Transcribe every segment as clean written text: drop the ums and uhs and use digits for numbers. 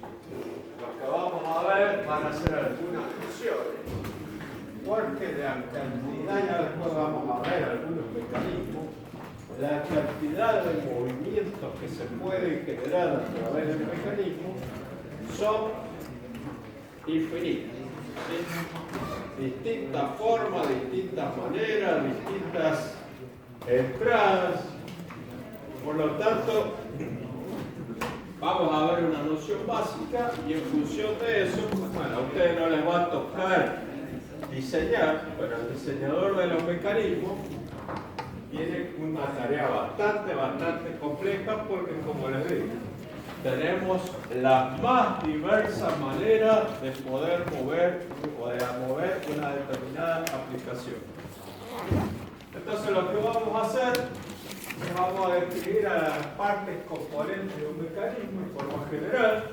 lo que vamos a ver van a ser algunas funciones, porque la cantidad, ya después vamos a ver algunos mecanismos, la cantidad de movimientos que se pueden generar a través del mecanismo son infinitas. ¿Sí? Distintas formas, distintas maneras, distintas entradas. Por lo tanto, vamos a ver una noción básica y en función de eso, bueno, a ustedes no les va a tocar diseñar, pero el diseñador de los mecanismos tiene una tarea bastante compleja porque, como les digo, tenemos las más diversas maneras de poder mover o de mover una determinada aplicación. Entonces lo que vamos a hacer es vamos a definir a las partes componentes de un mecanismo en forma general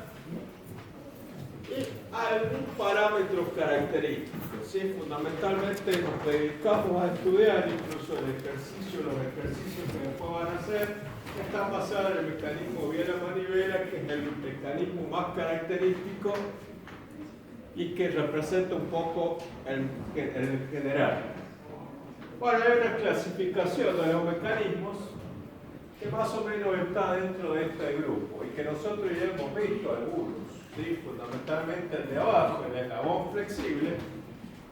y algún parámetro característico. ¿Sí? Fundamentalmente nos dedicamos a estudiar incluso los ejercicios que después van a hacer, que están basados en el mecanismo Biela-Manivela, que es el mecanismo más característico y que representa un poco el general. Bueno, hay una clasificación de los mecanismos que más o menos está dentro de este grupo y que nosotros ya hemos visto algunos. ¿Sí? Fundamentalmente el de abajo, el eslabón flexible,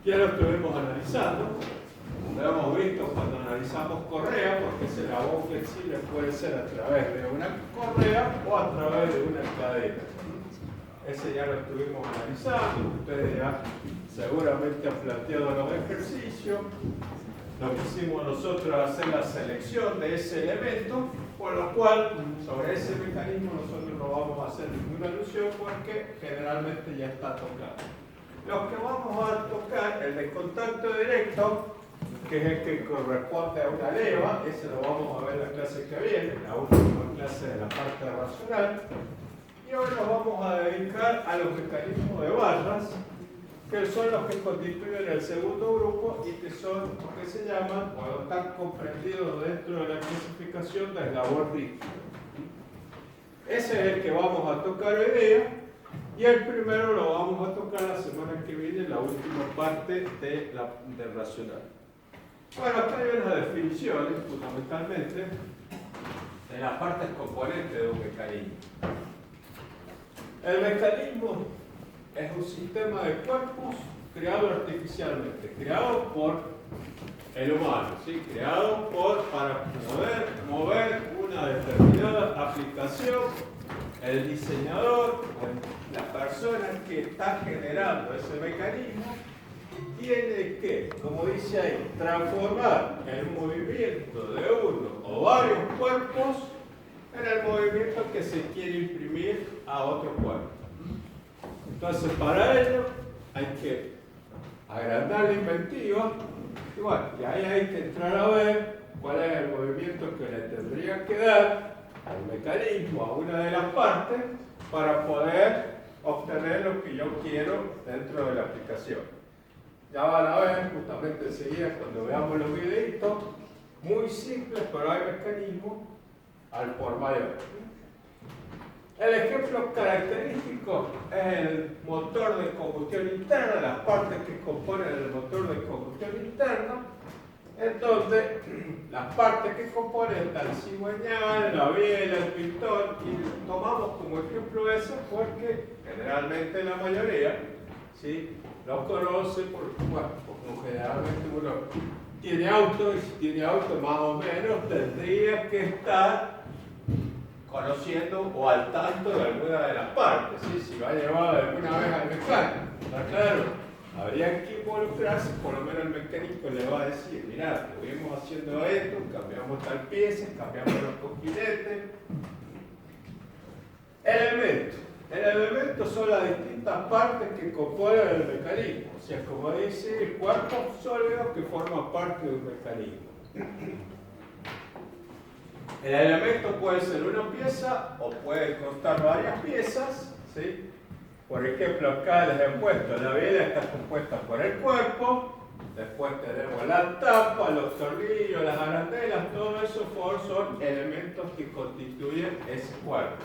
ya lo estuvimos analizando. Lo hemos visto cuando analizamos correa, porque ese eslabón flexible puede ser a través de una correa o a través de una cadena. Ese ya lo estuvimos analizando, ustedes ya seguramente han planteado los ejercicios. Lo que hicimos nosotros es hacer la selección de ese elemento, por lo cual sobre ese mecanismo nosotros no vamos a hacer ninguna alusión porque generalmente ya está tocado. Los que vamos a tocar, el de contacto directo, que es el que corresponde a una leva, ese lo vamos a ver en la clase que viene, la última clase de la parte racional. Y hoy nos vamos a dedicar a los mecanismos de barras, que son los que constituyen el segundo grupo y que son lo que se llaman, o están comprendidos dentro de la clasificación de eslabón rígido. Ese es el que vamos a tocar hoy día, y el primero lo vamos a tocar la semana que viene, la última parte del racional. Bueno, acá hay unas definiciones, fundamentalmente, de las partes componentes de un mecanismo. El mecanismo es un sistema de cuerpos creado artificialmente, creado por el humano, ¿sí? Creado para poder mover una determinada aplicación. El diseñador, la persona que está generando ese mecanismo, tiene que, como dice ahí, transformar el movimiento de uno o varios cuerpos en el movimiento que se quiere imprimir a otro cuerpo. Entonces, para ello hay que agrandar la inventiva y bueno, y ahí hay que entrar a ver cuál es el movimiento que le tendría que dar al mecanismo, a una de las partes, para poder obtener lo que yo quiero dentro de la aplicación. Ya van a ver justamente enseguida cuando veamos los videitos, muy simples, pero hay mecanismos al por mayor. El ejemplo característico es el motor de combustión interna, las partes que componen el motor de combustión interna, en donde las partes que componen está el cigüeñal, la biela, el pistón, y tomamos como ejemplo eso porque generalmente la mayoría, ¿sí?, lo conoce porque, bueno, como generalmente uno tiene auto, y si tiene auto más o menos tendría que estar conociendo o al tanto de alguna de las partes, ¿sí? Si lo ha llevado alguna vez al mecánico, ¿está claro? Habría que involucrarse, por lo menos el mecánico le va a decir, mirá, estuvimos haciendo esto, cambiamos tal pieza, cambiamos los cojinetes. Elementos. El elemento son las distintas partes que componen el mecanismo, o sea, como dice, el cuerpo sólido que forma parte de un mecanismo. El elemento puede ser una pieza o puede constar varias piezas, ¿sí? Por ejemplo, acá les he puesto, la biela está compuesta por el cuerpo, después tenemos la tapa, los tornillos, las arandelas, todo eso son elementos que constituyen ese cuerpo.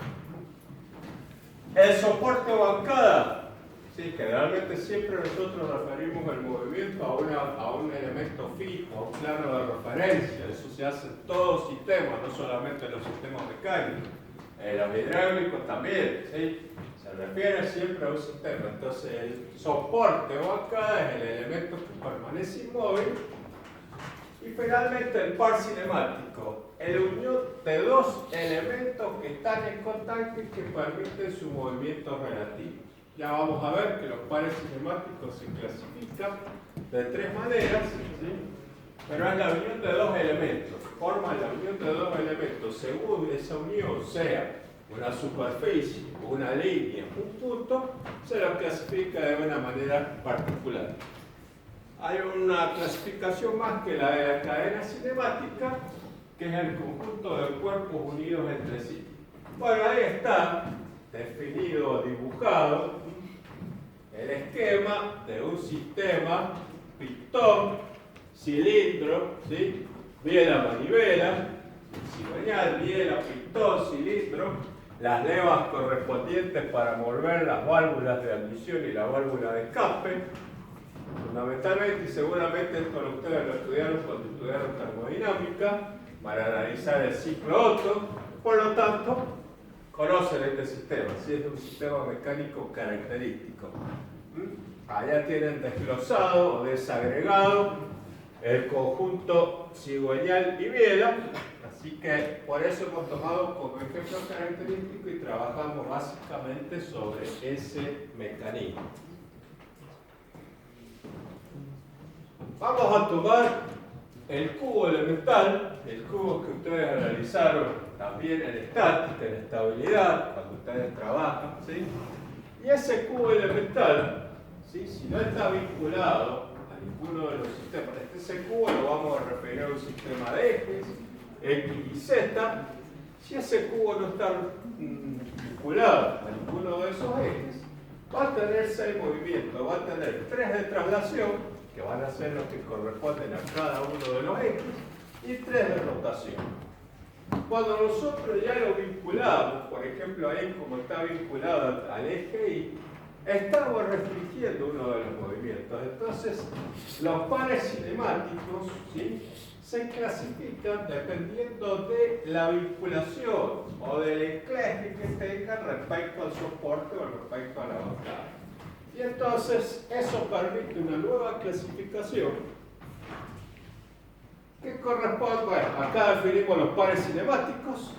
El soporte o bancada. Sí, generalmente siempre nosotros referimos el movimiento a un elemento fijo, a un plano de referencia. Eso se hace en todo sistema, no solamente en los sistemas mecánicos. En los hidráulicos también, ¿sí? Se refiere siempre a un sistema. Entonces, el soporte o bancada es el elemento que permanece inmóvil. Y finalmente, el par cinemático, la unión de dos elementos que están en contacto y que permiten su movimiento relativo. Ya vamos a ver que los pares cinemáticos se clasifican de tres maneras, ¿sí? Pero es la unión de dos elementos, forman la unión de dos elementos. Según esa unión sea una superficie, una línea, un punto, se lo clasifica de una manera particular. Hay una clasificación más que la de la cadena cinemática, que es el conjunto de cuerpos unidos entre sí. Bueno, ahí está definido, dibujado, el esquema de un sistema pistón, cilindro, ¿sí? Biela, manivela, cigüeñal, biela, pistón, cilindro, las levas correspondientes para mover las válvulas de admisión y la válvula de escape. Fundamentalmente, y seguramente esto ustedes lo estudiaron cuando estudiaron termodinámica, para analizar el ciclo Otto, por lo tanto, conocen este sistema, ¿sí? Es un sistema mecánico característico. Allá tienen desglosado o desagregado el conjunto cigüeñal y biela, así que por eso hemos tomado como ejemplo característico y trabajamos básicamente sobre ese mecanismo. Vamos a tomar el cubo elemental, el cubo que ustedes analizaron también en estática, en estabilidad, cuando ustedes trabajan, ¿sí? Y ese cubo elemental, ¿sí? Si no está vinculado a ninguno de los sistemas, ese cubo lo vamos a referir a un sistema de ejes, X y Z. Si ese cubo no está vinculado a ninguno de esos ejes, va a tener 6 movimientos, va a tener 3 de traslación, que van a ser los que corresponden a cada uno de los ejes, y 3 de rotación. Cuando nosotros ya lo vinculamos, por ejemplo ahí como está vinculado al eje Y, estamos restringiendo uno de los movimientos. Entonces, los pares cinemáticos, ¿sí?, se clasifican dependiendo de la vinculación o del enclaje que tengan respecto al soporte o respecto a la bancada. Y entonces eso permite una nueva clasificación que corresponde, bueno, acá definimos los pares cinemáticos,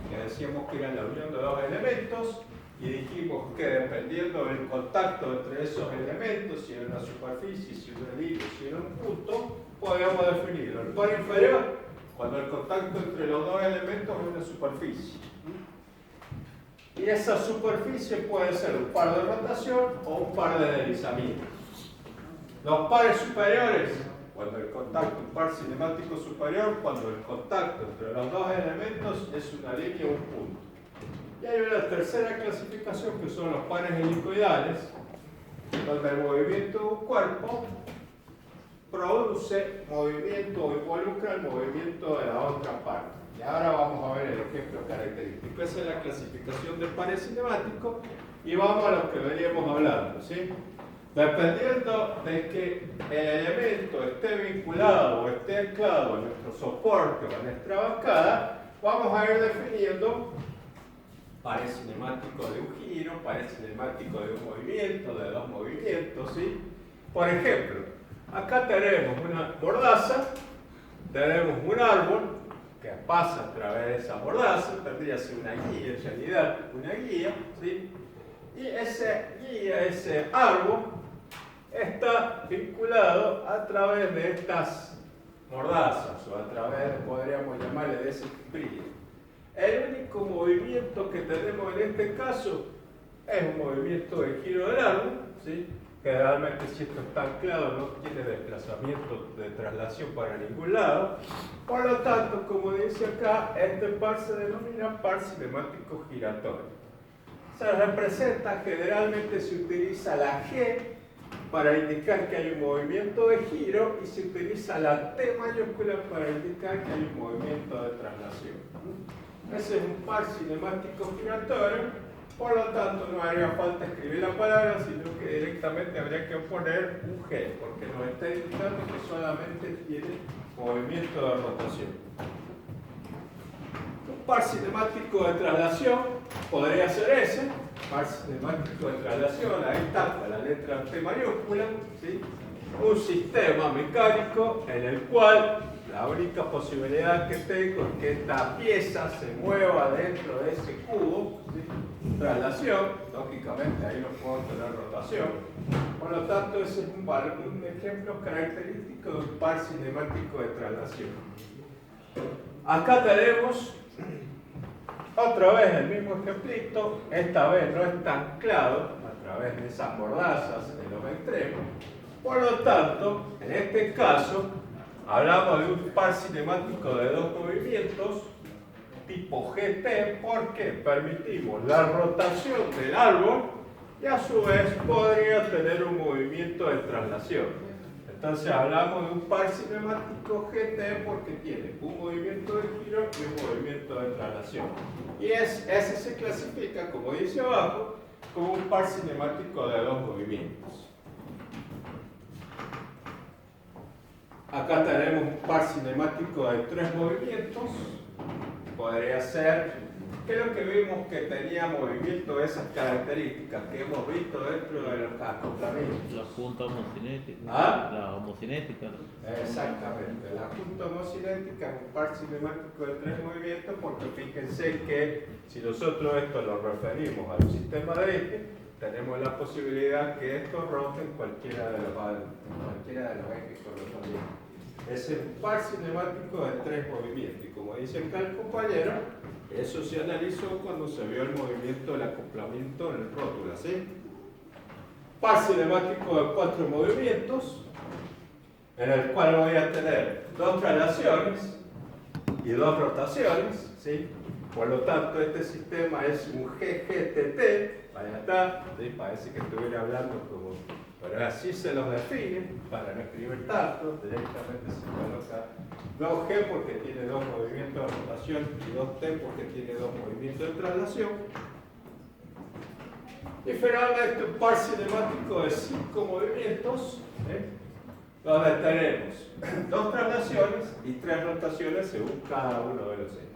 que decíamos que eran la unión de dos elementos, y dijimos que dependiendo del contacto entre esos elementos, si era una superficie, si era una línea, si era un punto, podíamos definirlo. El par inferior, cuando el contacto entre los dos elementos es una superficie. Y esa superficie puede ser un par de rotación o un par de deslizamiento. Los pares superiores, cuando el contacto, un par cinemático superior, cuando el contacto entre los dos elementos es una línea o un punto. Y hay una tercera clasificación que son los pares helicoidales, donde el movimiento de un cuerpo produce movimiento o involucra el movimiento de la otra parte. Y ahora vamos a ver el ejemplo característico. Esa es la clasificación del pares cinemático y vamos a lo que veníamos hablando, ¿sí? Dependiendo de que el elemento esté vinculado o esté anclado a nuestro soporte o a nuestra bancada, vamos a ir definiendo pares cinemáticos de un giro, pares cinemáticos de un movimiento, de dos movimientos, ¿sí? Por ejemplo, acá tenemos una mordaza, tenemos un árbol que pasa a través de esa mordaza, tendría que ser una guía, en realidad una guía, ¿sí? Y ese guía, ese árbol, está vinculado a través de estas mordazas, o a través, podríamos llamarle, de ese frío. El único movimiento que tenemos en este caso es un movimiento de giro del árbol, ¿sí? Generalmente si esto está anclado no tiene desplazamiento de traslación para ningún lado. Por lo tanto, como dice acá, este par se denomina par cinemático giratorio. Se representa, generalmente se utiliza la G para indicar que hay un movimiento de giro y se utiliza la T mayúscula para indicar que hay un movimiento de traslación. Ese es un par cinemático giratorio Por lo tanto, no haría falta escribir la palabra, sino que directamente habría que poner un G, porque nos está indicando que solamente tiene movimiento de rotación. Un par cinemático de traslación podría ser ese, par cinemático de traslación, ahí está, con la letra T mayúscula, ¿sí? Un sistema mecánico en el cual la única posibilidad que tengo es que esta pieza se mueva dentro de ese cubo, ¿sí? Traslación, lógicamente ahí no puedo tener rotación. Por lo tanto, ese es un ejemplo característico de un par cinemático de traslación. Acá tenemos otra vez el mismo ejemplito, esta vez no está anclado a través de esas mordazas en los extremos. Por lo tanto, en este caso, hablamos de un par cinemático de dos movimientos tipo GT porque permitimos la rotación del árbol y a su vez podría tener un movimiento de traslación. Entonces hablamos de un par cinemático GT porque tiene un movimiento de giro y un movimiento de traslación. Y ese se clasifica, como dice abajo, como un par cinemático de dos movimientos. Acá tenemos un par cinemático de tres movimientos. Podría ser, ¿qué es lo que vimos que tenía movimiento de esas características que hemos visto dentro de los acoplamientos? La junta homocinética. ¿Ah? La homocinética. Exactamente, la junta homocinética es un par cinemático de tres movimientos porque fíjense que si nosotros esto lo referimos a un sistema de eje, tenemos la posibilidad que esto rote en cualquiera de los ejes correspondientes. Es un par cinemático de tres movimientos y como dice acá el compañero, eso se analizó cuando se vio el movimiento del acoplamiento en el rótula, ¿sí? Par cinemático de cuatro movimientos en el cual voy a tener dos traslaciones y dos rotaciones, ¿sí? Por lo tanto, este sistema es un GGTT, ahí está, ¿sí? Parece que estuviera hablando como... Pero así se los define, para no escribir tanto, directamente se coloca 2G porque tiene dos movimientos de rotación y 2T porque tiene dos movimientos de traslación. Y finalmente un par cinemático de 5 movimientos, donde tenemos dos traslaciones y tres rotaciones según cada uno de los ejes.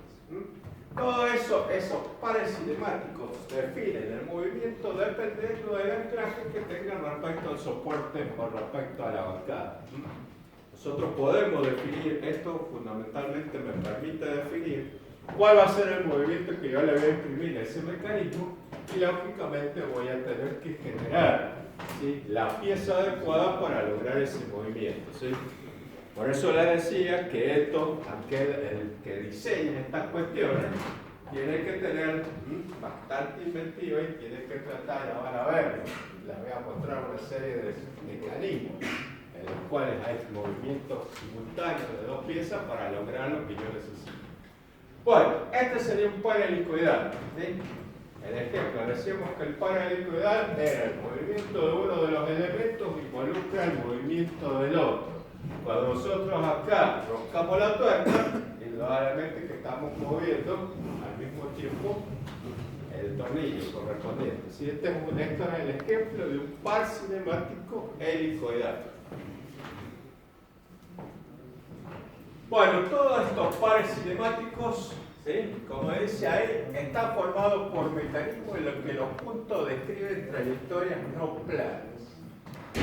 Todo eso, esos pares cinemáticos definen el movimiento dependiendo del anclaje que tengan respecto al soporte o respecto a la bancada. Nosotros podemos definir, esto fundamentalmente me permite definir cuál va a ser el movimiento que yo le voy a imprimir a ese mecanismo y lógicamente voy a tener que generar, ¿sí?, la pieza adecuada para lograr ese movimiento, ¿sí? Por eso les decía que esto, el que diseña estas cuestiones, tiene que tener bastante inventiva y tiene que tratar, ya van a ver, les voy a mostrar una serie de mecanismos en los cuales hay movimientos simultáneos de dos piezas para lograr lo que yo necesito. Bueno, este sería un par helicoidal, ¿sí? El ejemplo, decíamos que el par helicoidal era el movimiento de uno de los elementos que involucra el movimiento del otro. Cuando nosotros acá roscamos la tuerca, indudablemente que estamos moviendo al mismo tiempo el tornillo correspondiente. ¿Sí? Esto es el ejemplo de un par cinemático helicoidal. Bueno, todos estos pares cinemáticos, ¿sí?, como dice ahí, están formados por mecanismos en los que los puntos describen trayectorias no planas.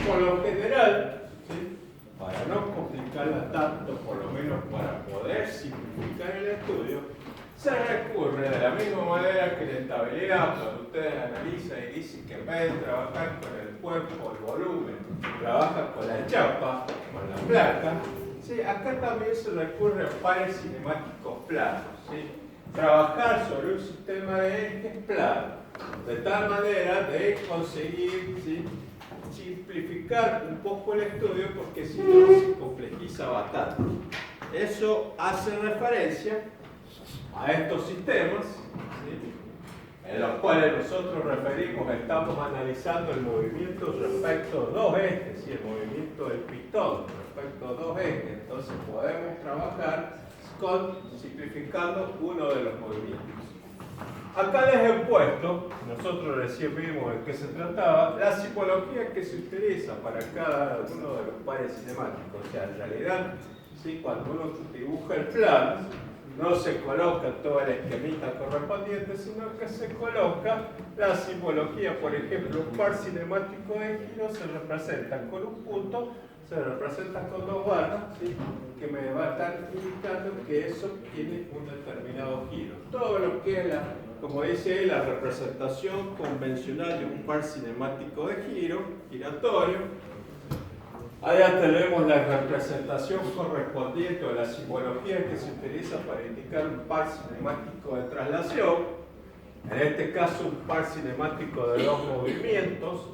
Por lo general, ¿sí?, para no complicarla tanto, por lo menos para poder simplificar el estudio, se recurre de la misma manera que la estabilidad, cuando ustedes analizan y dicen que en vez de trabajar con el cuerpo, el volumen, trabajan con la chapa, con la placa, ¿sí?, acá también se recurre a pares cinemáticos planos, ¿sí?, trabajar sobre un sistema de ejes plano, de tal manera de conseguir, ¿sí?, simplificar un poco el estudio porque si no se complejiza bastante. Eso hace referencia a estos sistemas, ¿sí?, en los cuales nosotros estamos analizando el movimiento respecto a dos ejes, ¿sí?, el movimiento del pistón respecto a dos ejes. Entonces podemos trabajar simplificando uno de los movimientos. Acá les he puesto, nosotros recién vimos de qué se trataba, la simbología que se utiliza para cada uno de los pares cinemáticos. O sea, en realidad, ¿sí? Cuando uno dibuja el plano, no se coloca todo el esquemita correspondiente, sino que se coloca la simbología. Por ejemplo, un par cinemático de giro se representa con un punto, se representa con dos barras, ¿sí? Que me va a estar indicando que eso tiene un determinado giro. Todo lo que es, como dice ahí, la representación convencional de un par cinemático de giro, giratorio. Allá tenemos la representación correspondiente o la simbología que se utiliza para indicar un par cinemático de traslación. En este caso, un par cinemático de dos movimientos.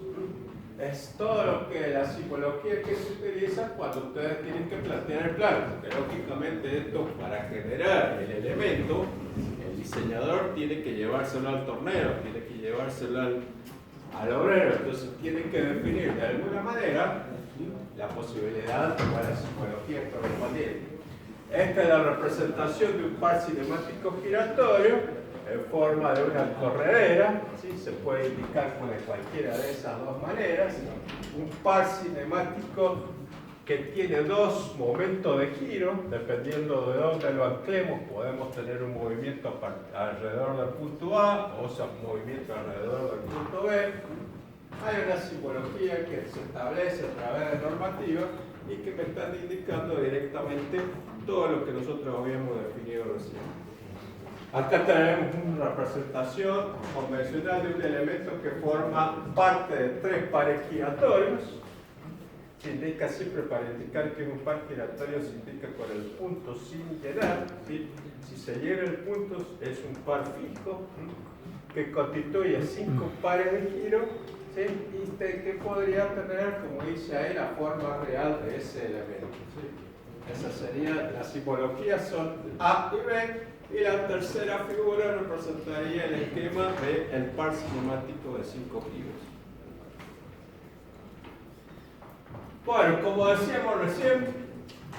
Es todo lo que la simbología que se utiliza cuando ustedes tienen que plantear el plano. Porque lógicamente esto, para generar el elemento, el diseñador tiene que llevárselo al tornero, tiene que llevárselo al obrero. Entonces tienen que definir de alguna manera la posibilidad o la psicología correspondiente. Esta es la representación de un par cinemático giratorio en forma de una corredera, ¿sí? Se puede indicar con cualquiera de esas dos maneras. Un par cinemático que tiene dos momentos de giro, dependiendo de dónde lo anclemos, podemos tener un movimiento alrededor del punto A o sea, un movimiento alrededor del punto B. Hay una simbología que se establece a través de normativas y que me están indicando directamente todo lo que nosotros habíamos definido recién. Acá tenemos una representación convencional de un elemento que forma parte de tres pares giratorios. Se indica siempre, para indicar que es un par giratorio, se indica con el punto sin llenar, ¿sí? Si se llena el punto es un par fijo, ¿sí? Que constituye 5 pares de giro, ¿sí? Y que podría tener, como dice ahí, la forma real de ese elemento, ¿sí? Esa sería, la simbología son A y B, y la tercera figura representaría el esquema del par cinemático de 5 giros. Bueno, como decíamos recién,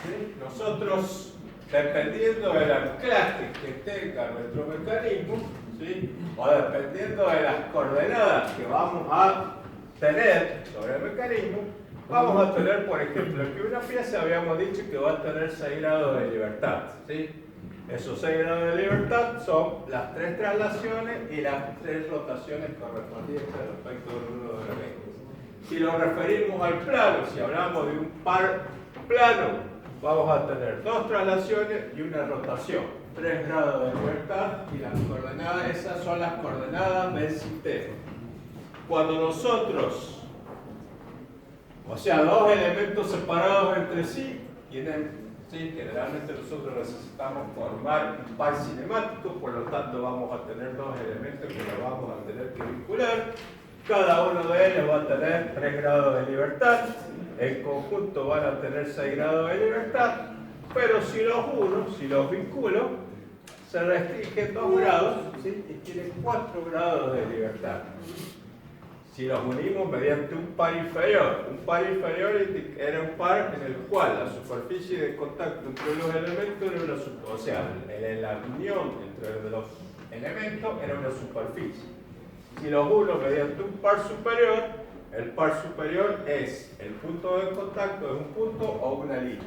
¿sí? Nosotros, dependiendo del anclaje que tenga nuestro mecanismo, ¿sí? O dependiendo de las coordenadas que vamos a tener sobre el mecanismo, vamos a tener, por ejemplo, que una pieza habíamos dicho que va a tener 6 grados de libertad, ¿sí? Esos 6 grados de libertad son las 3 traslaciones y las 3 rotaciones correspondientes respecto de uno de los ejes. Si lo referimos al plano, si hablamos de un par plano, vamos a tener 2 traslaciones y una rotación. 3 grados de libertad y las coordenadas, esas son las coordenadas del sistema. Cuando nosotros, o sea, dos elementos separados entre sí, sí, generalmente nosotros necesitamos formar un par cinemático, por lo tanto vamos a tener dos elementos que los vamos a tener que vincular. Cada uno de ellos va a tener 3 grados de libertad, en conjunto van a tener 6 grados de libertad, pero si los uno, si los vinculo, se restringen 2 grados, ¿sí? Y tienen 4 grados de libertad. Si los unimos mediante un par inferior era un par en el cual la superficie de contacto entre los elementos era una superficie, o sea, la unión entre los elementos era una superficie. Si los uno mediante un par superior, el par superior es el punto de contacto, es un punto o una línea.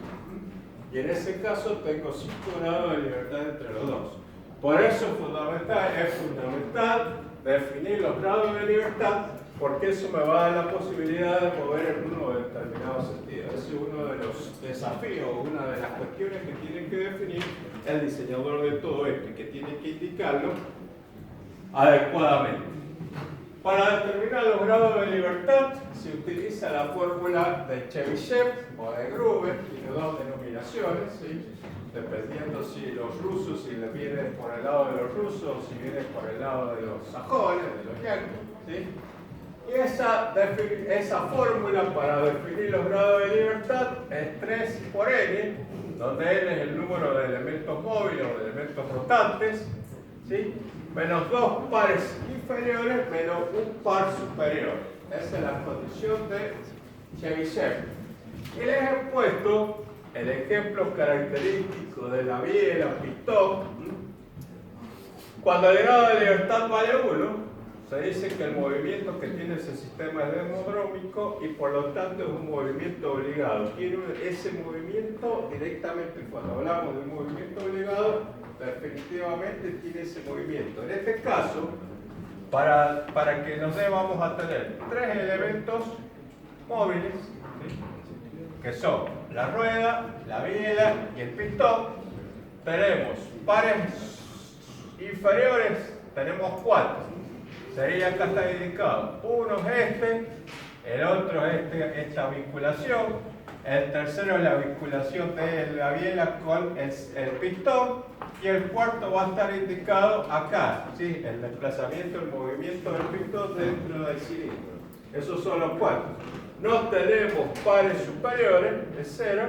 Y en ese caso tengo 5 grados de libertad entre los dos. Por eso es fundamental definir los grados de libertad, porque eso me va a dar la posibilidad de mover en uno determinado sentido. Ese es uno de los desafíos, una de las cuestiones que tiene que definir el diseñador de todo esto y que tiene que indicarlo adecuadamente. Para determinar los grados de libertad se utiliza la fórmula de Chebyshev o de Gruber, tiene dos denominaciones, ¿sí? Dependiendo si los rusos, si le vienen por el lado de los rusos o si vienen por el lado de los sajones, de los yankees, ¿sí? Y esa fórmula para definir los grados de libertad es 3 por n, donde n es el número de elementos móviles o de elementos rotantes, ¿sí? Menos 2 pares inferiores menos un par superior. Esa es la condición de Chebyshev. Y les he puesto el ejemplo característico de la biela pistón. Cuando el grado de libertad vale 1, se dice que el movimiento que tiene ese sistema es demodrómico y por lo tanto es un movimiento obligado. Tiene ese movimiento directamente, cuando hablamos de un movimiento obligado, definitivamente tiene ese movimiento. En este caso, para que nos dé, vamos a tener 3 elementos móviles, ¿sí?, que son la rueda, la biela y el pistón. Tenemos pares inferiores, tenemos 4. Sería, acá está indicado, uno es este, el otro es esta vinculación, el tercero es la vinculación de la biela con el pistón, y el cuarto va a estar indicado acá, ¿sí?, el desplazamiento, el movimiento del pistón dentro del cilindro. Esos son los 4. No tenemos pares superiores, es 0.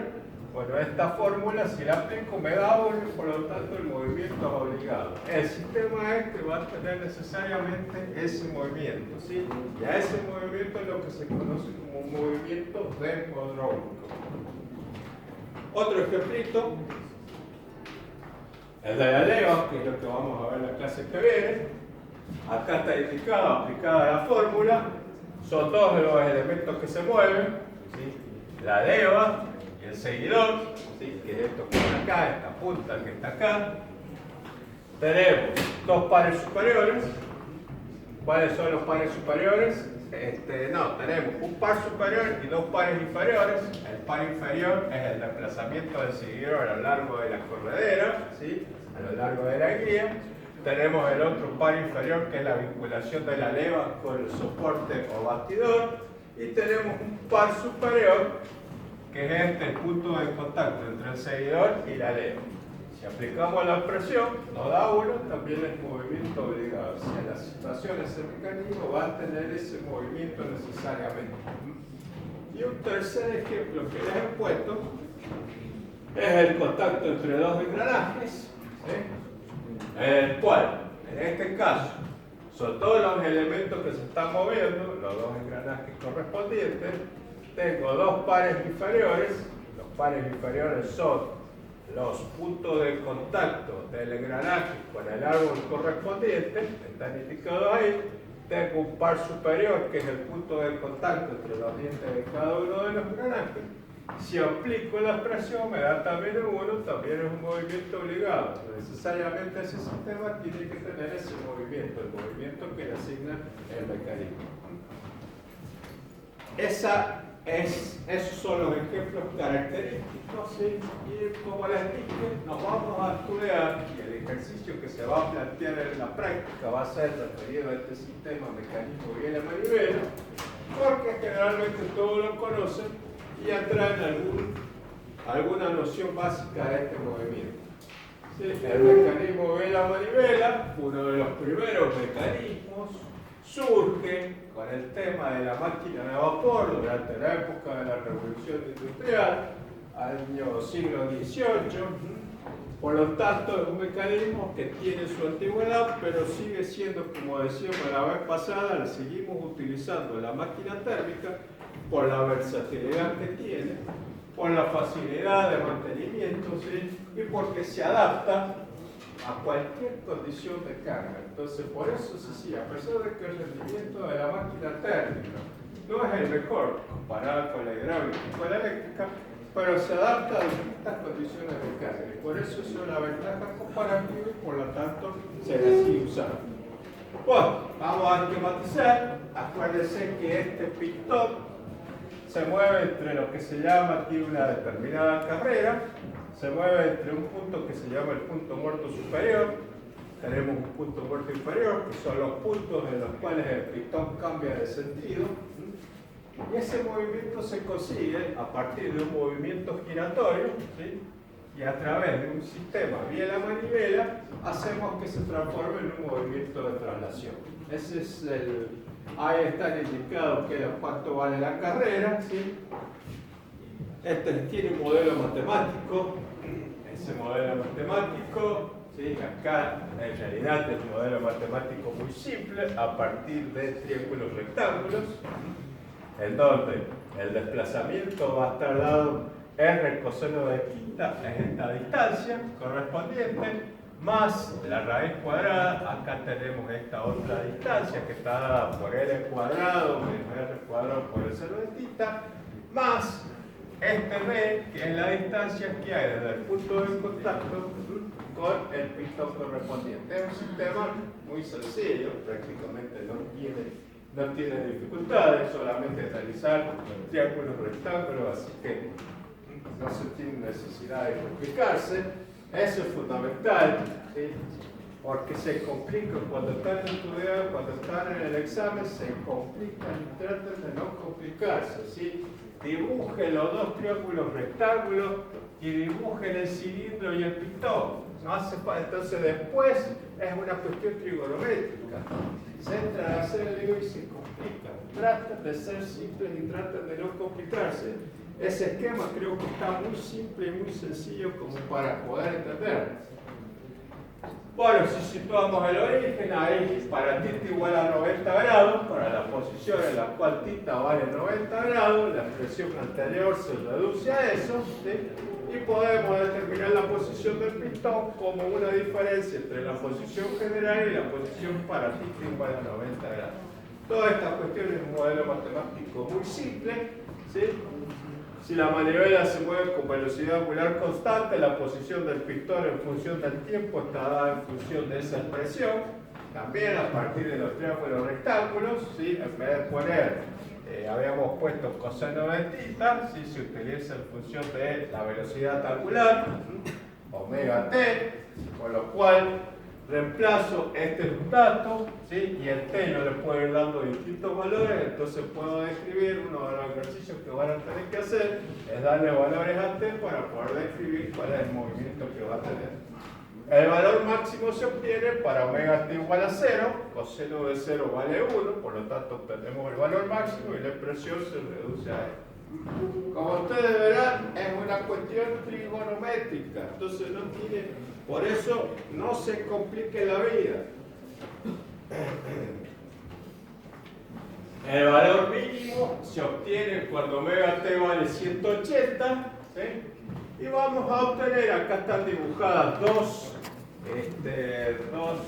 Bueno, esta fórmula, si la aplico, me da 1, por lo tanto el movimiento es obligado. El sistema este va a tener necesariamente ese movimiento, ¿sí? Y a ese movimiento es lo que se conoce como un movimiento demodrómico. Otro ejemplito, el de la leva, que es lo que vamos a ver en la clase que viene. Acá está indicado, aplicada la fórmula. Son 2 los elementos que se mueven, ¿sí?, la leva y el seguidor, ¿sí?, que es esto que está acá, esta punta que está acá. Tenemos 2 pares superiores. ¿Cuáles son los pares superiores? Tenemos un par superior y 2 pares inferiores. El par inferior es el desplazamiento del seguidor a lo largo de la corredera, ¿sí?, a lo largo de la guía. Tenemos el otro par inferior, que es la vinculación de la leva con el soporte o bastidor. Y tenemos un par superior, que es el punto de contacto entre el seguidor y la leva. Si aplicamos la presión, nos da 1, también es movimiento obligado. Si en las situaciones el mecanismo va a tener ese movimiento necesariamente. Y un tercer ejemplo que les he puesto es el contacto entre 2 engranajes, ¿sí?, el cual, en este caso, son todos los elementos que se están moviendo, los 2 engranajes correspondientes. Tengo 2 pares inferiores. Los pares inferiores son los puntos de contacto del engranaje con el árbol correspondiente, están indicados ahí. Tengo un par superior, que es el punto de contacto entre los dientes de cada uno de los engranajes. Si aplico la presión, me da también un 1, también es un movimiento obligado. Necesariamente ese sistema tiene que tener ese movimiento, el movimiento que le asigna el mecanismo. Esos son los ejemplos característicos, ¿sí? Y como les dije, nos vamos a estudiar, y el ejercicio que se va a plantear en la práctica va a ser referido a este sistema mecanismo biela-manivela, porque generalmente todos lo conocen y ya traen alguna noción básica de este movimiento. ¿Sí? El mecanismo biela-manivela, uno de los primeros mecanismos, surge con el tema de la máquina de vapor durante la época de la Revolución Industrial, año siglo XVIII. Por lo tanto, es un mecanismo que tiene su antigüedad, pero sigue siendo, como decíamos la vez pasada, seguimos utilizando la máquina térmica por la versatilidad que tiene, por la facilidad de mantenimiento, ¿sí?, y porque se adapta a cualquier condición de carga. Entonces, por eso se sigue, a pesar de que el rendimiento de la máquina térmica no es el mejor comparado con la hidráulica y con la eléctrica, pero se adapta a distintas condiciones de carga. Y por eso es una ventaja comparativa y por lo tanto se le sigue usando. Bueno, vamos a esquematizar. Acuérdense que este pistón se mueve entre lo que se llama, tiene una determinada carrera, se mueve entre un punto que se llama el punto muerto superior. Tenemos un punto muerto inferior, que son los puntos en los cuales el pistón cambia de sentido. Y ese movimiento se consigue a partir de un movimiento giratorio, ¿sí?, y a través de un sistema biela-manivela hacemos que se transforme en un movimiento de traslación. Ese es ahí están indicados cuánto vale la carrera, ¿sí? Este tiene un modelo matemático. Ese modelo matemático, ¿sí?, acá en realidad es un modelo matemático muy simple a partir de triángulos rectángulos, en donde el desplazamiento va a estar dado R coseno de quinta en esta distancia correspondiente, más la raíz cuadrada, acá tenemos esta otra distancia que está dada por L cuadrado menos R cuadrado por el seno de θ, más este B, que es la distancia que hay desde el punto de contacto con el pistón correspondiente. Es un sistema muy sencillo, prácticamente no tiene dificultades, solamente realizar triángulos rectángulos, así que no se tiene necesidad de complicarse. Eso es fundamental, ¿sí? Porque se complica cuando están estudiando, cuando están en el examen, se complican y tratan de no complicarse, ¿sí? Dibujen los dos triángulos rectángulos y dibujen el cilindro y el pistón. No hace falta. Entonces después es una cuestión trigonométrica. Se entra a hacer el lío y se complican. Tratan de ser simples y tratan de no complicarse. Ese esquema creo que está muy simple y muy sencillo como para poder entenderlo. Bueno, si situamos el origen, ahí para θ igual a 90 grados, para la posición en la cual θ vale 90 grados, la expresión anterior se reduce a eso, ¿sí? Y podemos determinar la posición del pistón como una diferencia entre la posición general y la posición para θ igual a 90 grados. Toda esta cuestión es un modelo matemático muy simple, ¿sí? Si la manivela se mueve con velocidad angular constante, la posición del pistón en función del tiempo está dada en función de esa expresión. También a partir de los triángulos rectángulos, ¿sí? En vez de poner, habíamos puesto coseno de θ, ¿sí? Se utiliza en función de la velocidad angular, omega t, con lo cual reemplazo este es un dato, ¿sí? Y el t no le puedo ir dando distintos valores, entonces puedo describir uno de los ejercicios que van a tener que hacer, es darle valores a t para poder describir cuál es el movimiento que va a tener. El valor máximo se obtiene para omega t igual a 0, coseno de 0 vale 1, por lo tanto obtenemos el valor máximo y la expresión se reduce a él. Como ustedes verán, es una cuestión trigonométrica, entonces no tiene... Por eso no se complique la vida. El valor mínimo se obtiene cuando omega t vale 180, ¿sí? Y vamos a obtener, acá están dibujadas dos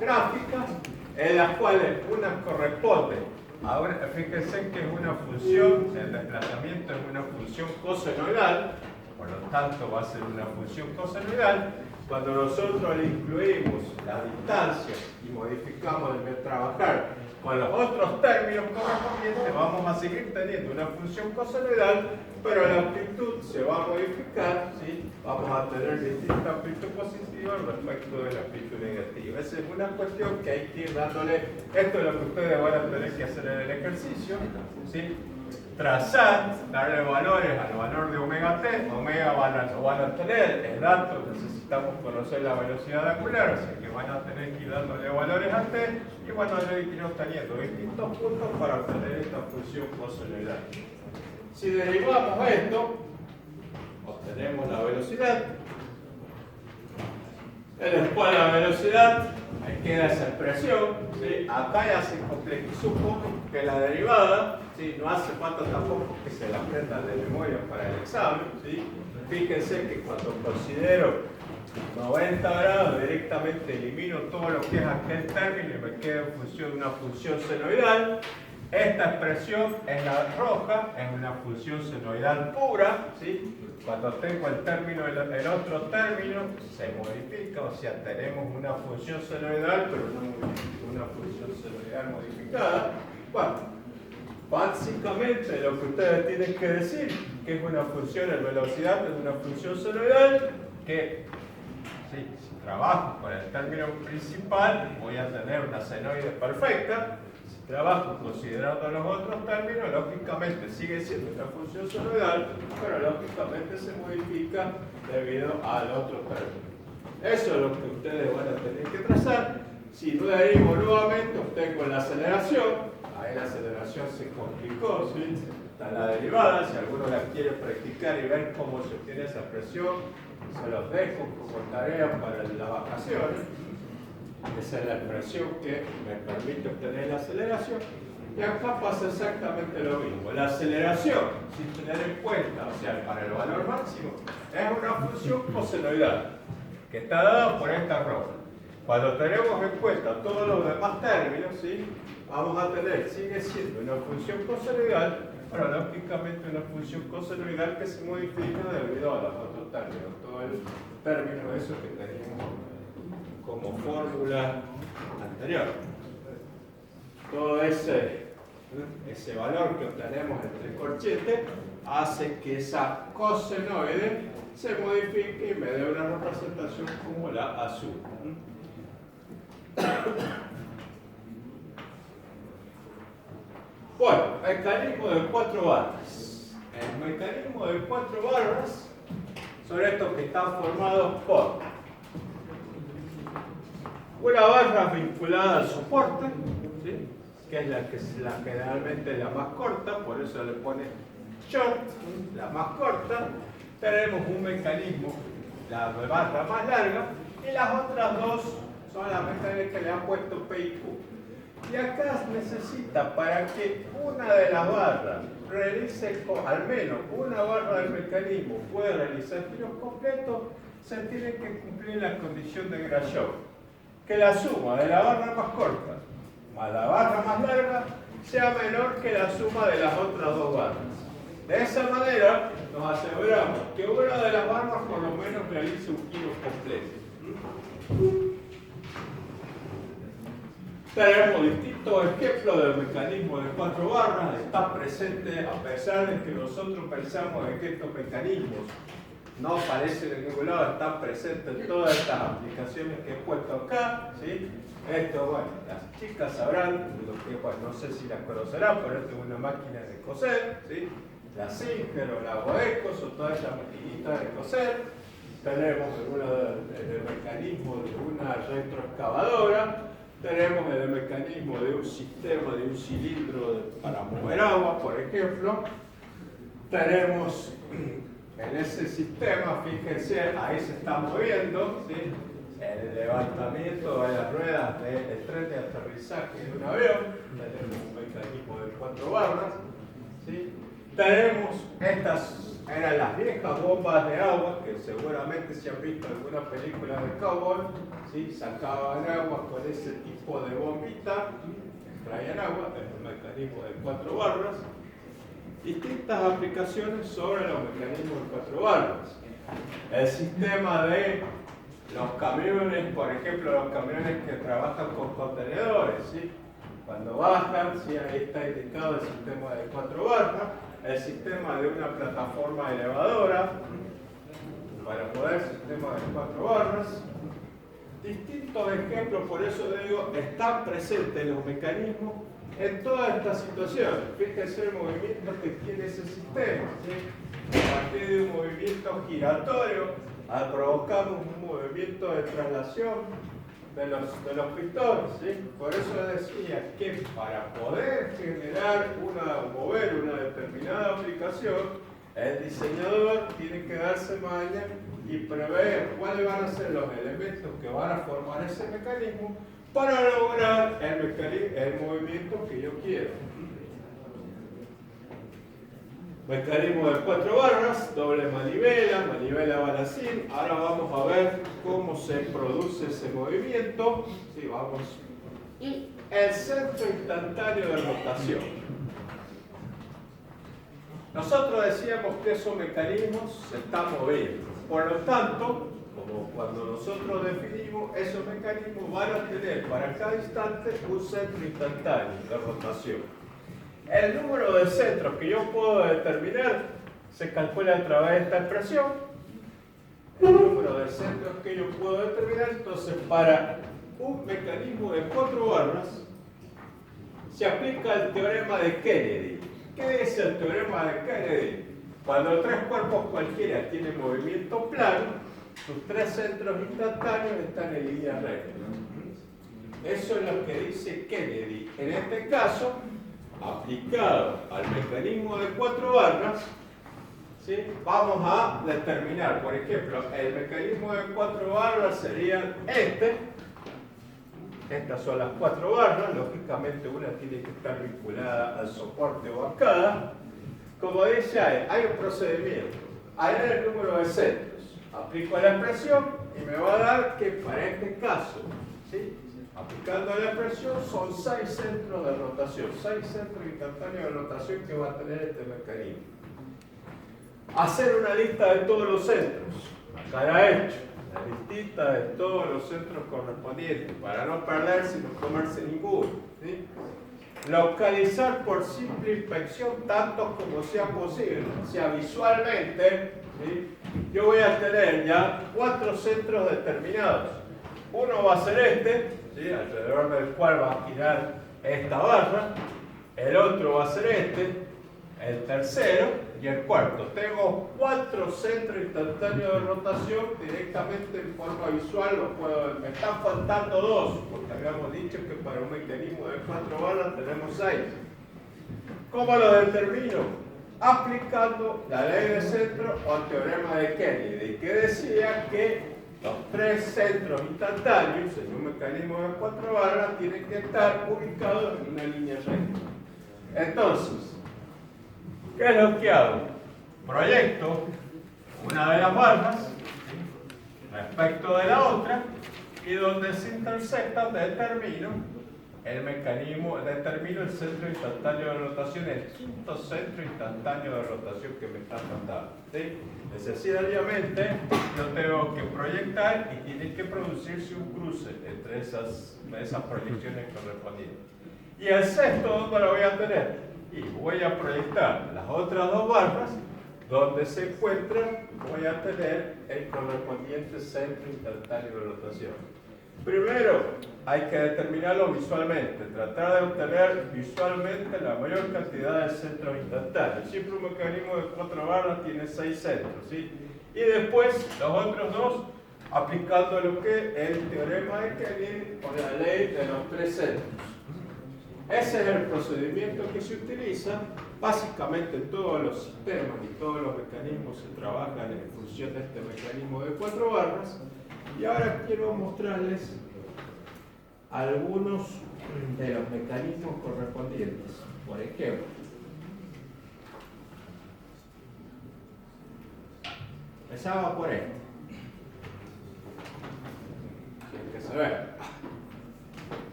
gráficas, en las cuales una corresponde, ahora fíjense que es una función, el desplazamiento es una función cosenoidal, por lo tanto va a ser una función cosenoidal. Cuando nosotros le incluimos la distancia y modificamos el de trabajar con los otros términos correspondientes, vamos a seguir teniendo una función cosenoidal, pero la amplitud se va a modificar, ¿sí? Vamos a tener distinta amplitud positiva respecto de la amplitud negativa. Esa es una cuestión que hay que ir dándole, esto es lo que ustedes van a tener que hacer en el ejercicio, ¿sí? Trazar, darle valores al valor de omega t, omega lo van a tener, el dato, necesitamos conocer la velocidad angular, así que van a tener que ir dándole valores a t y van a ir obteniendo distintos puntos para obtener esta función cosenoidal. Si derivamos esto, obtenemos la velocidad, en la cual la velocidad, ahí queda esa expresión, ¿sí? Acá ya se complejizó un poco que la derivada, ¿sí? No hace falta tampoco que se la aprendan de memoria para el examen, ¿sí? Fíjense que cuando considero 90 grados directamente elimino todo lo que es aquel término y me queda en función de una función senoidal. Esta expresión en la roja es una función senoidal pura, ¿sí? Cuando tengo el término, el otro término se modifica, o sea, tenemos una función senoidal, pero una función senoidal modificada. Bueno, básicamente lo que ustedes tienen que decir, que es una función en velocidad, es una función senoidal, que si trabajo con el término principal, voy a tener una senoide perfecta. Trabajo considerando los otros términos, lógicamente sigue siendo una función senoidal, pero lógicamente se modifica debido al otro término. Eso es lo que ustedes van a tener que trazar. Si derivo nuevamente, obtengo la aceleración. Ahí la aceleración se complicó, ¿sí? Está la derivada. Si alguno la quiere practicar y ver cómo se obtiene esa expresión, se los dejo como tarea para las vacaciones. Esa es la expresión que me permite obtener la aceleración. Y acá pasa exactamente lo mismo. La aceleración, sin tener en cuenta, o sea, para el valor máximo, es una función cosenoidal, que está dada por esta roja. Cuando tenemos en cuenta todos los demás términos, ¿sí? Vamos a tener, sigue siendo una función cosenoidal, pero lógicamente una función cosenoidal que se modifica debido a los otros términos. Todo el término eso que teníamos como fórmula anterior. Todo ese valor que obtenemos entre corchetes hace que esa cosenoide se modifique y me dé una representación como la azul. Bueno, mecanismo de 4 barras. El mecanismo de 4 barras son estos que están formados por una barra vinculada al soporte, ¿sí? Que es la generalmente es la más corta, por eso le pone short, la más corta. Tenemos un mecanismo, la barra más larga, y las otras dos son las mecánicas que le han puesto P y Q. Y acá necesita, para que una de las barras realice, al menos una barra del mecanismo pueda realizar giros completos, se tiene que cumplir la condición de Grashow, que la suma de la barra más corta más la barra más larga sea menor que la suma de las otras dos barras. De esa manera nos aseguramos que una de las barras por lo menos realice un giro completo. Tenemos distintos ejemplos del mecanismo de 4 barras. Está presente, a pesar de que nosotros pensamos en que estos mecanismos no aparecen en ningún lado, están presentes en todas estas aplicaciones que he puesto acá, ¿sí? Esto, bueno, las chicas sabrán, lo que, bueno, no sé si las conocerán, pero esto es una máquina de coser, ¿sí? La Singer o la Boeco son todas esas maquinitas de coser. Tenemos el mecanismo de una retroexcavadora. Tenemos el mecanismo de un sistema, de un cilindro para mover agua, por ejemplo. Tenemos en ese sistema, fíjense, ahí se está moviendo, ¿sí? El levantamiento de las ruedas del tren de aterrizaje de un avión. Tenemos un mecanismo de 4 barras, ¿sí? Tenemos estas, eran las viejas bombas de agua, que seguramente se han visto en alguna película de cowboy, ¿sí? Sacaban agua con ese tipo de bombita, extraían agua, es un mecanismo de 4 barras. Distintas aplicaciones sobre los mecanismos de 4 barras. El sistema de los camiones, por ejemplo, los camiones que trabajan con contenedores, ¿sí? Cuando bajan, ¿sí? Ahí está indicado el sistema de 4 barras. El sistema de una plataforma elevadora, para poder sistema de 4 barras. Distintos ejemplos, por eso digo, están presentes los mecanismos en todas estas situaciones. Fíjense el movimiento que tiene ese sistema, ¿sí? A partir de un movimiento giratorio, provocamos un movimiento de traslación de los pistores, ¿sí? Por eso decía que para poder generar mover una determinada aplicación, el diseñador tiene que darse maña y prever cuáles van a ser los elementos que van a formar ese mecanismo para lograr el movimiento que yo quiero. Mecanismo de 4 barras, doble manivela balacín. Ahora vamos a ver cómo se produce ese movimiento. Sí, vamos. Y el centro instantáneo de rotación. Nosotros decíamos que esos mecanismos se están moviendo. Por lo tanto, como cuando nosotros definimos, esos mecanismos van a tener para cada instante un centro instantáneo de rotación. El número de centros que yo puedo determinar se calcula a través de esta expresión. El número de centros que yo puedo determinar, entonces para un mecanismo de 4 barras se aplica el teorema de Kennedy. ¿Qué es el teorema de Kennedy? Cuando 3 cuerpos cualquiera tienen movimiento plano, sus 3 centros instantáneos están en línea recta. Eso es lo que dice Kennedy. En este caso, aplicado al mecanismo de 4 barras, ¿sí? Vamos a determinar, por ejemplo, el mecanismo de 4 barras sería este. Estas son las 4 barras, lógicamente una tiene que estar vinculada al soporte o arcada. Como dice ahí, hay un procedimiento. Hallar el número de centros. Aplico la expresión y me va a dar que para este caso ¿sí? Aplicando la presión son 6 centros de rotación, 6 centros instantáneos de rotación que va a tener este mecanismo. Hacer una lista de todos los centros. Acá la he hecho. La listita de todos los centros correspondientes para no perderse y no comerse ninguno, ¿sí? Localizar por simple inspección tantos como sea posible, o sea, visualmente, ¿sí? Yo voy a tener ya 4 centros determinados. Uno va a ser este, ¿sí? Alrededor del cual va a girar esta barra. El otro va a ser este, el tercero y el cuarto. Tengo 4 centros instantáneos de rotación directamente en forma visual. Me están faltando 2, porque habíamos dicho que para un mecanismo de 4 barras tenemos 6. ¿Cómo lo determino? Aplicando la ley de centro o teorema de Kennedy, que decía que los 3 centros instantáneos en un mecanismo de 4 barras tienen que estar ubicados en una línea recta. Entonces, ¿qué es lo que hago? Proyecto una de las barras respecto de la otra y donde se intersectan determino el mecanismo, determino el centro instantáneo de rotación, el quinto centro instantáneo de rotación que me está faltando, ¿sí? Necesariamente yo tengo que proyectar y tiene que producirse un cruce entre esas proyecciones correspondientes. ¿Y el sexto dónde lo voy a tener? Y voy a proyectar las otras 2 barras donde se encuentran, voy a tener el correspondiente centro instantáneo de rotación. Primero, hay que determinarlo visualmente, tratar de obtener visualmente la mayor cantidad de centros instantáneos. Siempre un mecanismo de 4 barras tiene 6 centros, ¿sí? Y después, los otros 2, aplicando lo que es el teorema de Kennedy o la ley de los 3 centros. Ese es el procedimiento que se utiliza. Básicamente todos los sistemas y todos los mecanismos se trabajan en función de este mecanismo de 4 barras. Y ahora quiero mostrarles algunos de los mecanismos correspondientes. Por ejemplo, empezamos por este. Tiene que se ve.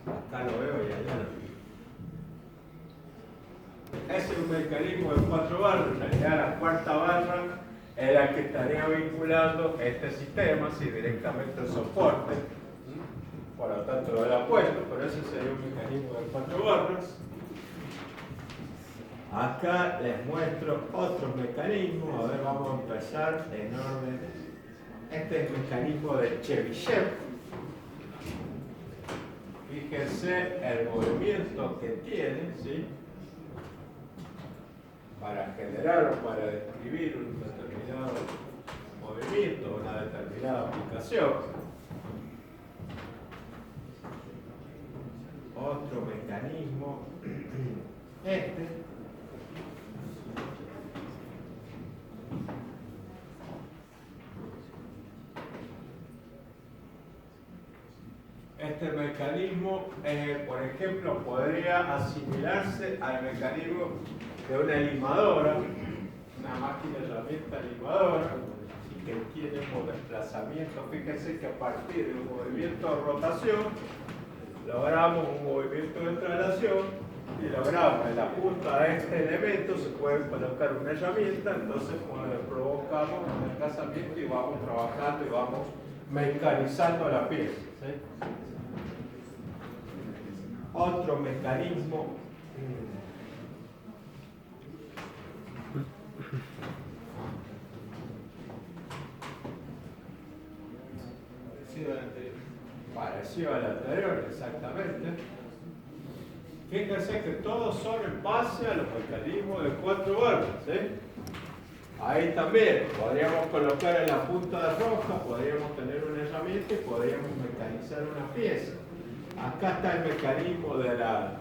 Acá lo veo y allá no. Ese es un mecanismo de 4 barras. En realidad la cuarta barra es la que estaría vinculando este sistema, si directamente el soporte. Por lo tanto lo he puesto, pero ese sería un mecanismo de 4 barras. Acá les muestro otros mecanismos. A ver, vamos a empezar en orden. Este es el mecanismo de Chebyshev. Fíjense el movimiento que tiene, ¿sí? Para generar o para describir un determinado movimiento, una determinada aplicación. Otro mecanismo, este. Este mecanismo, por ejemplo, podría asimilarse al mecanismo de una limadora, una máquina herramienta limadora, y que tiene un desplazamiento. Fíjense que a partir de un movimiento de rotación, logramos un movimiento de traslación y logramos en la punta de este elemento se puede colocar una herramienta, entonces provocamos un desplazamiento y vamos trabajando y vamos mecanizando la pieza, ¿sí? Otro mecanismo parecido al anterior, exactamente. Fíjense que todos son en base a los mecanismos de 4 barras, ¿sí? Ahí también podríamos colocar en la punta de roja, podríamos tener una herramienta y podríamos mecanizar una pieza. Acá está el mecanismo de la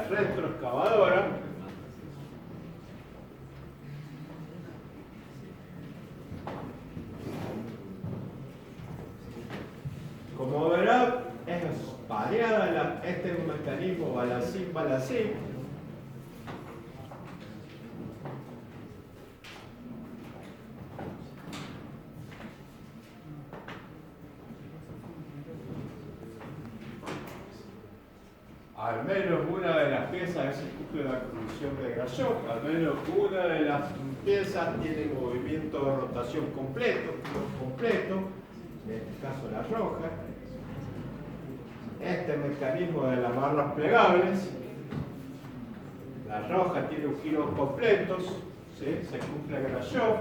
retroexcavadora. Como verán, es variada, este es un mecanismo balacín. al menos una de las piezas, ese cumple la condición de Grashow, al menos una de las piezas tiene movimiento de rotación completo, en este caso la roja. Este mecanismo de las barras plegables, la roja tiene un giro completo, ¿sí? Se cumple Grashow.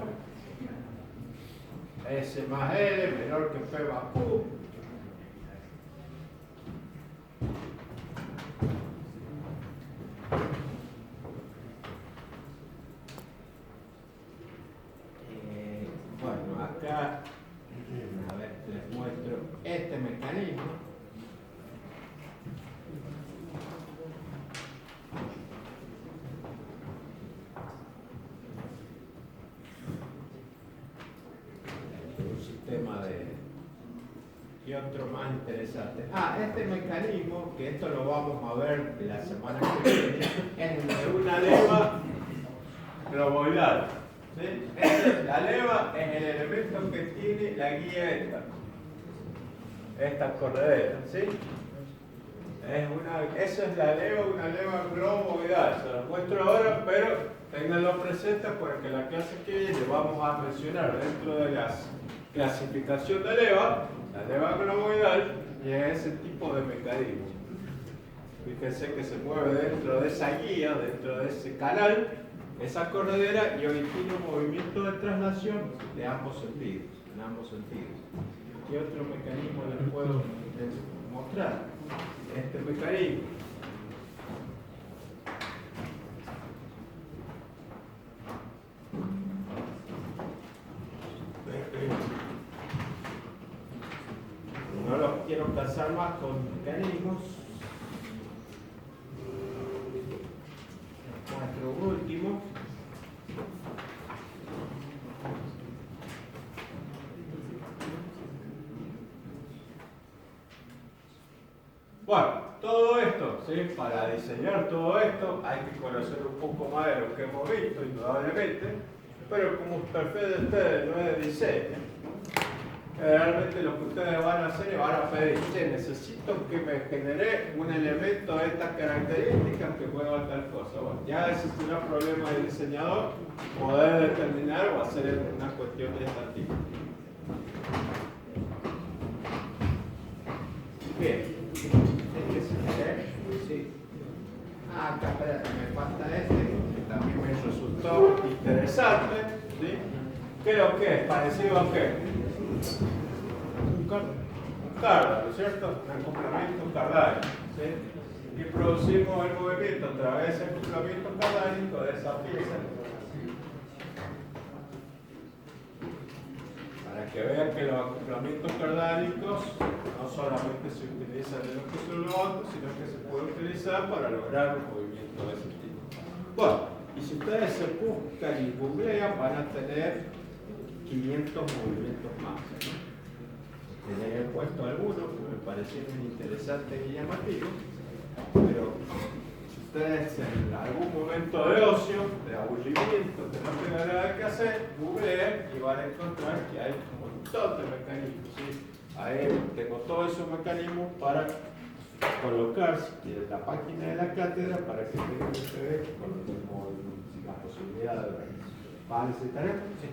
S más L menor que P más Q. Bueno, acá, a ver, les muestro este mecanismo. Un sistema de... Y otro más interesante. Este mecanismo, que esto lo vamos a ver la semana que viene, es el de una leva globoidal. ¿Sí? La leva es el elemento que tiene la guía esta corredera, ¿sí? Esa es la leva, una leva globoidal. Se los muestro ahora, pero ténganlo presente porque la clase que viene vamos a mencionar dentro de la clasificación de leva, la leva globoidal, y es ese tipo de mecanismo. Fíjense que se mueve dentro de esa guía, dentro de ese canal, esa corredera, y origina un movimiento de traslación de ambos sentidos, en ambos sentidos. ¿Qué otro mecanismo les puedo mostrar? Este mecanismo. No los quiero cansar más con mecanismos. Nuestro último. Bueno, todo esto, ¿sí? Para diseñar todo esto hay que conocer un poco más de lo que hemos visto, indudablemente, pero como el perfil de ustedes no es de diseño, realmente lo que ustedes van a hacer es van a pedir, necesito que me genere un elemento de estas características que mueva tal cosa. Bueno, ya ese será un problema del diseñador poder determinar o hacer una cuestión de este tipo. Bien. Sí. Acá espérate, me falta este, que también me resultó interesante. ¿Sí? Creo que es parecido a qué? Un cárdano, ¿cierto? Un acoplamiento cardánico. ¿Sí? Y producimos el movimiento a través del acoplamiento cardánico de esa pieza. Para que vean que los acoplamientos cardánicos no solamente se utilizan en lo que son los otros, sino que se puede utilizar para lograr un movimiento de ese tipo. Bueno, y si ustedes se buscan y googlean, van a tener 500 movimientos más. Les he puesto algunos que me parecieron interesantes y llamativos, pero si ustedes en algún momento de ocio, de aburrimiento, que no tengan nada que hacer, googleen y van a encontrar que hay un montón de mecanismos. ¿Sí? Ahí tengo todos esos mecanismos para colocar en la página de la cátedra para que tengan ustedes con la posibilidad de ver. ¿Va a necesitar esto? Sí.